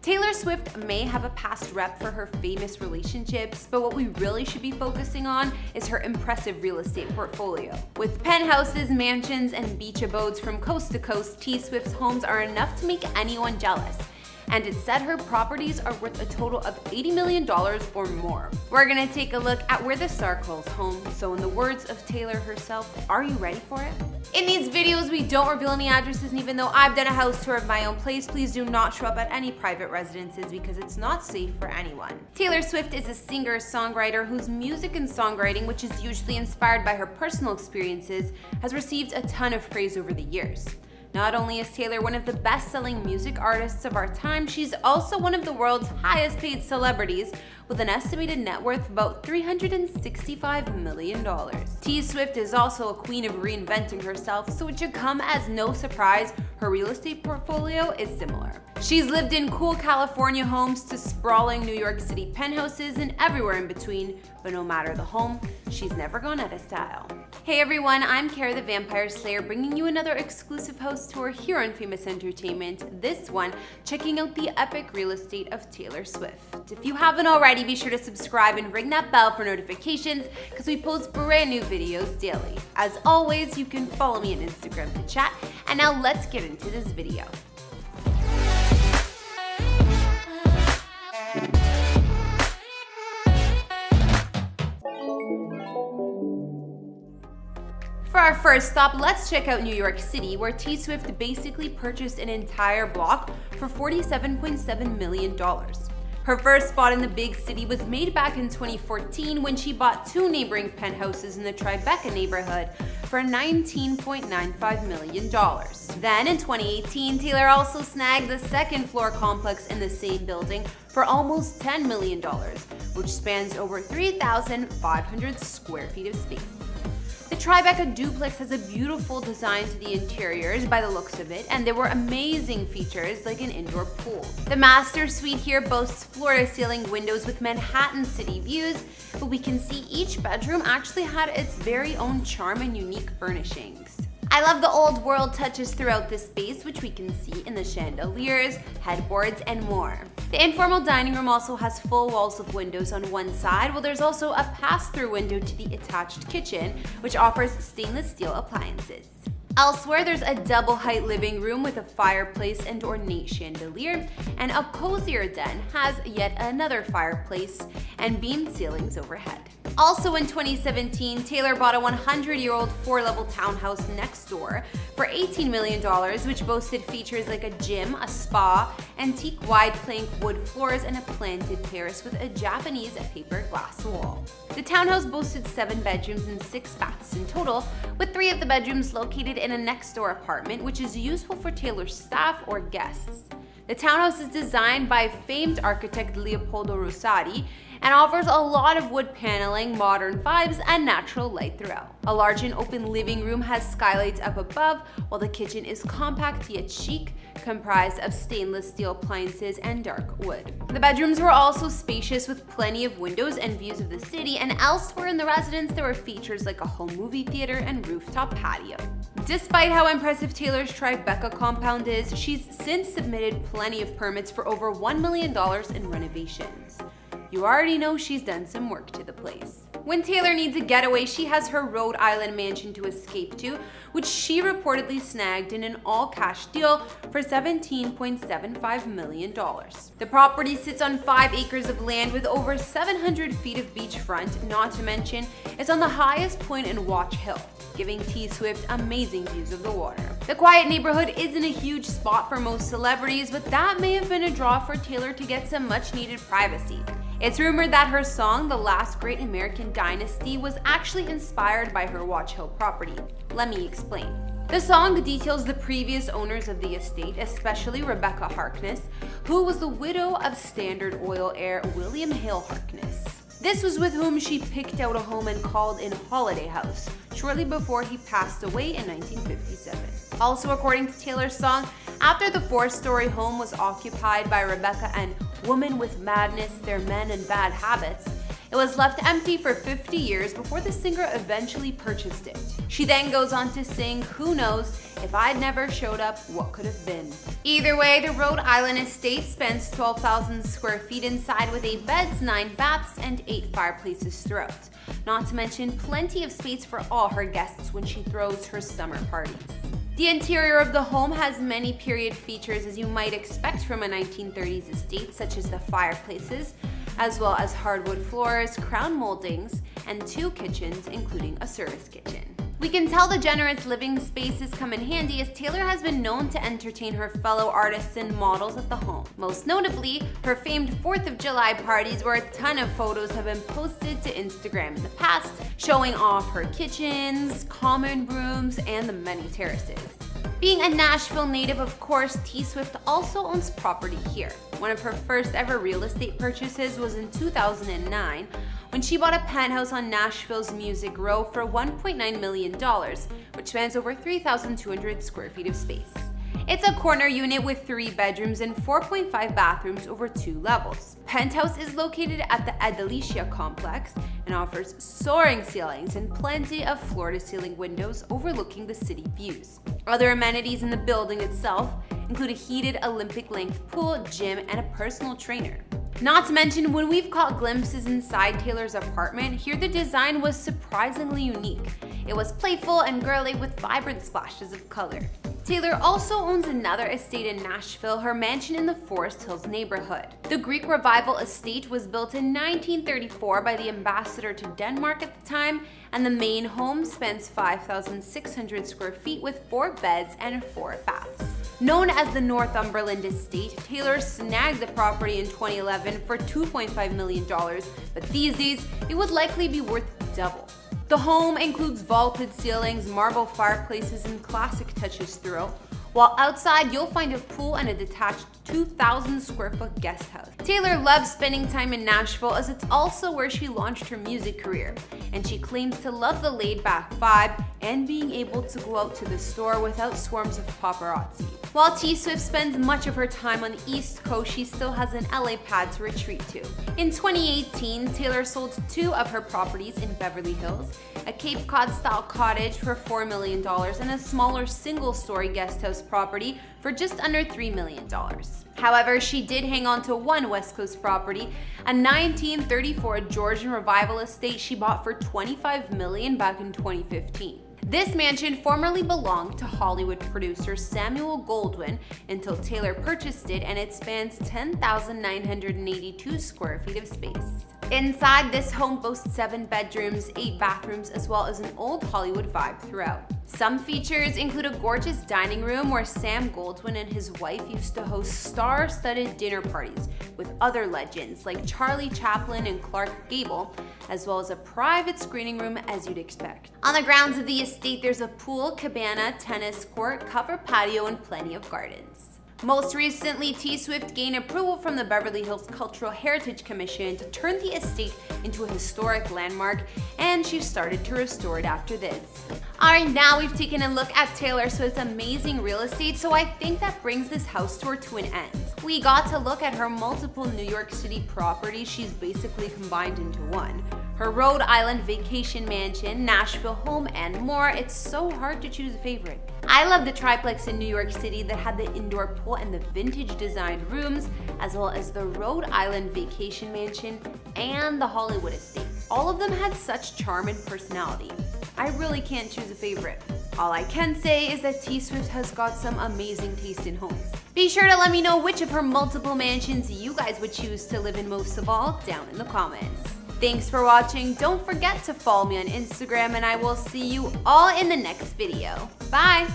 Taylor Swift may have a past rep for her famous relationships, but what we really should be focusing on is her impressive real estate portfolio. With penthouses, mansions, and beach abodes from coast to coast, T Swift's homes are enough to make anyone jealous. And it's said her properties are worth a total of $80 million or more. We're gonna take a look at where the star calls home, so in the words of Taylor herself, are you ready for it? In these videos, we don't reveal any addresses, and even though I've done a house tour of my own place, please do not show up at any private residences because it's not safe for anyone. Taylor Swift is a singer-songwriter whose music and songwriting, which is usually inspired by her personal experiences, has received a ton of praise over the years. Not only is Taylor one of the best-selling music artists of our time, she's also one of the world's highest-paid celebrities with an estimated net worth of about $365 million. T Swift is also a queen of reinventing herself, so it should come as no surprise her real estate portfolio is similar. She's lived in cool California homes to sprawling New York City penthouses and everywhere in between, but no matter the home, she's never gone out of style. Hey everyone, I'm Kara the Vampire Slayer, bringing you another exclusive house tour here on Famous Entertainment, this one checking out the epic real estate of Taylor Swift. If you haven't already, be sure to subscribe and ring that bell for notifications because we post brand new videos daily. As always, you can follow me on Instagram to chat, and now let's get into this video. For our first stop, let's check out New York City, where T Swift basically purchased an entire block for $47.7 million. Her first spot in the big city was made back in 2014 when she bought two neighboring penthouses in the Tribeca neighborhood for $19.95 million. Then in 2018, Taylor also snagged the second floor complex in the same building for almost $10 million, which spans over 3,500 square feet of space. The Tribeca duplex has a beautiful design to the interiors by the looks of it, and there were amazing features like an indoor pool. The master suite here boasts floor-to-ceiling windows with Manhattan city views, but we can see each bedroom actually had its very own charm and unique furnishings. I love the old world touches throughout this space, which we can see in the chandeliers, headboards, and more. The informal dining room also has full walls of windows on one side, while there's also a pass-through window to the attached kitchen, which offers stainless steel appliances. Elsewhere, there's a double-height living room with a fireplace and ornate chandelier, and a cozier den has yet another fireplace and beamed ceilings overhead. Also in 2017, Taylor bought a 100-year-old 4-level townhouse next door for $18 million, which boasted features like a gym, a spa, antique wide plank wood floors, and a planted terrace with a Japanese paper glass wall. The townhouse boasted 7 bedrooms and 6 baths in total, with 3 of the bedrooms located in a next-door apartment, which is useful for Taylor's staff or guests. The townhouse is designed by famed architect Leopoldo Rosati and offers a lot of wood paneling, modern vibes, and natural light throughout. A large and open living room has skylights up above, while the kitchen is compact yet chic, comprised of stainless steel appliances and dark wood. The bedrooms were also spacious with plenty of windows and views of the city, and elsewhere in the residence there were features like a home movie theater and rooftop patio. Despite how impressive Taylor's Tribeca compound is, she's since submitted plenty of permits for over $1 million in renovations. You already know she's done some work to the place. When Taylor needs a getaway, she has her Rhode Island mansion to escape to, which she reportedly snagged in an all-cash deal for $17.75 million. The property sits on 5 acres of land with over 700 feet of beachfront, not to mention it's on the highest point in Watch Hill, giving T Swift amazing views of the water. The quiet neighborhood isn't a huge spot for most celebrities, but that may have been a draw for Taylor to get some much-needed privacy. It's rumored that her song, The Last Great American Dynasty, was actually inspired by her Watch Hill property. Let me explain. The song details the previous owners of the estate, especially Rebecca Harkness, who was the widow of Standard Oil heir William Hale Harkness. This was with whom she picked out a home and called in Holiday House, shortly before he passed away in 1957. Also, according to Taylor's song, after the 4-story home was occupied by Rebecca and Woman with Madness, Their Men and Bad Habits, It was left empty for 50 years before the singer eventually purchased it. She then goes on to sing, "Who knows, if I'd never showed up, what could have been?" Either way, the Rhode Island estate spans 12,000 square feet inside with 8 beds, 9 baths, and 8 fireplaces throughout. Not to mention plenty of space for all her guests when she throws her summer parties. The interior of the home has many period features as you might expect from a 1930s estate, such as the fireplaces, as well as hardwood floors, crown moldings, and 2 kitchens, including a service kitchen. We can tell the generous living spaces come in handy as Taylor has been known to entertain her fellow artists and models at the home. Most notably, her famed 4th of July parties where a ton of photos have been posted to Instagram in the past, showing off her kitchens, common rooms, and the many terraces. Being a Nashville native, of course, T Swift also owns property here. One of her first ever real estate purchases was in 2009 when she bought a penthouse on Nashville's Music Row for $1.9 million, which spans over 3,200 square feet of space. It's a corner unit with 3 bedrooms and 4.5 bathrooms over 2 levels. Penthouse is located at the Adelicia complex and offers soaring ceilings and plenty of floor-to-ceiling windows overlooking the city views. Other amenities in the building itself include a heated Olympic-length pool, gym, and a personal trainer. Not to mention, when we've caught glimpses inside Taylor's apartment, here the design was surprisingly unique. It was playful and girly with vibrant splashes of color. Taylor also owns another estate in Nashville, her mansion in the Forest Hills neighborhood. The Greek Revival estate was built in 1934 by the ambassador to Denmark at the time, and the main home spans 5,600 square feet with 4 beds and 4 baths. Known as the Northumberland Estate, Taylor snagged the property in 2011 for $2.5 million, but these days it would likely be worth double. The home includes vaulted ceilings, marble fireplaces, and classic touches throughout, while outside you'll find a pool and a detached 2,000 square foot guest house. Taylor loves spending time in Nashville as it's also where she launched her music career, and she claims to love the laid-back vibe and being able to go out to the store without swarms of paparazzi. While T Swift spends much of her time on the East Coast, she still has an LA pad to retreat to. In 2018, Taylor sold 2 of her properties in Beverly Hills, a Cape Cod-style cottage for $4 million and a smaller single-story guest house property for just under $3 million. However, she did hang on to one West Coast property, a 1934 Georgian Revival estate she bought for $25 million back in 2015. This mansion formerly belonged to Hollywood producer Samuel Goldwyn until Taylor purchased it, and it spans 10,982 square feet of space. Inside, this home boasts 7 bedrooms, 8 bathrooms, as well as an old Hollywood vibe throughout. Some features include a gorgeous dining room where Sam Goldwyn and his wife used to host star-studded dinner parties with other legends like Charlie Chaplin and Clark Gable, as well as a private screening room as you'd expect. On the grounds of the estate, there's a pool, cabana, tennis court, covered patio, and plenty of gardens. Most recently, T Swift gained approval from the Beverly Hills Cultural Heritage Commission to turn the estate into a historic landmark, and she started to restore it after this. Alright, now we've taken a look at Taylor Swift's amazing real estate, so I think that brings this house tour to an end. We got to look at her multiple New York City properties she's basically combined into one. Her Rhode Island vacation mansion, Nashville home, and more. It's so hard to choose a favorite. I love the triplex in New York City that had the indoor pool and the vintage designed rooms, as well as the Rhode Island vacation mansion and the Hollywood estate. All of them had such charm and personality. I really can't choose a favorite. All I can say is that T Swift has got some amazing taste in homes. Be sure to let me know which of her multiple mansions you guys would choose to live in most of all down in the comments. Thanks for watching. Don't forget to follow me on Instagram, and I will see you all in the next video. Bye!